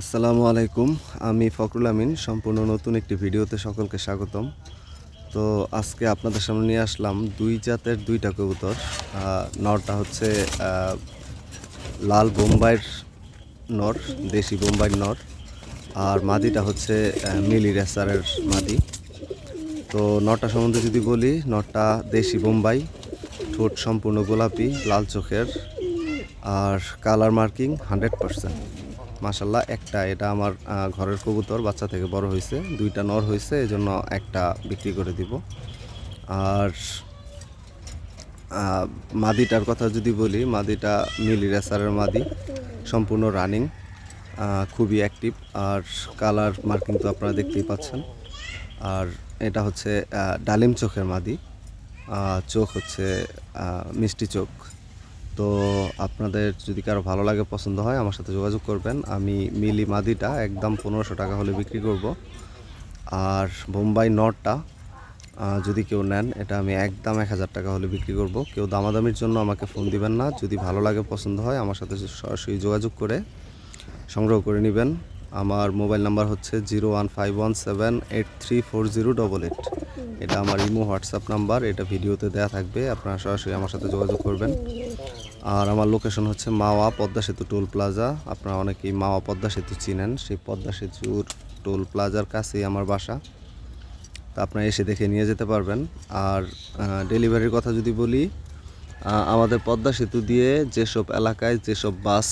আসসালামু আলাইকুম। আমি ফখরুল আমিন। সম্পূর্ণ নতুন একটি ভিডিওতে সকলকে স্বাগতম। তো আজকে আপনাদের সামনে নিয়ে আসলাম ২ জাতের ২ টা কবুতর। নরটা হচ্ছে আ লাল বোম্বাইয়ের নর, দেশি বোম্বাইয়ের নর। আর মাদিটা হচ্ছে মিলি রেসারের মাদি। তো নরটা সম্বন্ধে যদি বলি, নরটা দেশি বোম্বাই, ঠোঁট সম্পূর্ণ গোলাপি, লাল চোখের, আর কালার মার্কিং 100%। মাশাল্লাহ, এটা আমার ঘরের কবুতর, বাচ্চা থেকে বড় হয়েছে, ২টা নর হয়েছে, এজন্য একটা বিক্রি করে দিব। আর মাদিটার কথা যদি বলি, মাদিটা মিলি রেসারের মাদি, সম্পূর্ণ রানিং, খুবই অ্যাক্টিভ। আর কালার মার্কিং তো আপনারা দেখতেই পাচ্ছেন। আর এটা হচ্ছে ডালিম চোখের মাদি, চোখ হচ্ছে মিষ্টি চোখ। তো আপনাদের যদি কারো ভালো লাগে, পছন্দ হয়, আমার সাথে যোগাযোগ করবেন। আমি মিলি মাদিটা একদম ১৫০০ টাকা হলে বিক্রি করব। আর বোম্বাই নটটা যদি কেউ নেন, এটা আমি একদম ১০০০ টাকা হলে বিক্রি করব। কেউ দামাদামির জন্য আমাকে ফোন দিবেন না। যদি ভালো লাগে, পছন্দ হয়, আমার সাথে সরাসরি যোগাযোগ করে সংগ্রহ করে নেবেন। আমার মোবাইল নাম্বার হচ্ছে 01517834088। এটা আমার ইমো হোয়াটসঅ্যাপ নাম্বার, এটা ভিডিওতে দেওয়া থাকবে। আপনারা সরাসরি আমার সাথে যোগাযোগ করবেন। আর আমার লোকেশন হচ্ছে মাওয়া পদ্মা সেতু টোল প্লাজা। আপনারা অনেকেই মাওয়া পদ্মা সেতু চিনেন, সেই পদ্মা সেতুর টোল প্লাজার কাছেই আমার বাসা। তা আপনারা এসে দেখে নিয়ে যেতে পারবেন। আর ডেলিভারির কথা যদি বলি, আমাদের পদ্মা সেতু দিয়ে যেসব এলাকায় যেসব বাস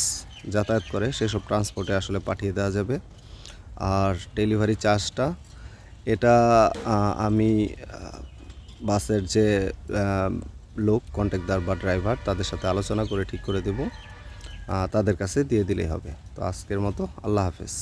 যাতায়াত করে, সেসব ট্রান্সপোর্টে আসলে পাঠিয়ে দেওয়া যাবে। আর ডেলিভারি চার্জটা, এটা আমি বাসের যে লোক, কন্ট্রাক্টর বা ড্রাইভার, তাদের সাথে আলোচনা করে ঠিক করে দেব। তাদের কাছে দিয়ে দিলেই হবে। তো আজকের মতো আল্লাহ হাফেজ।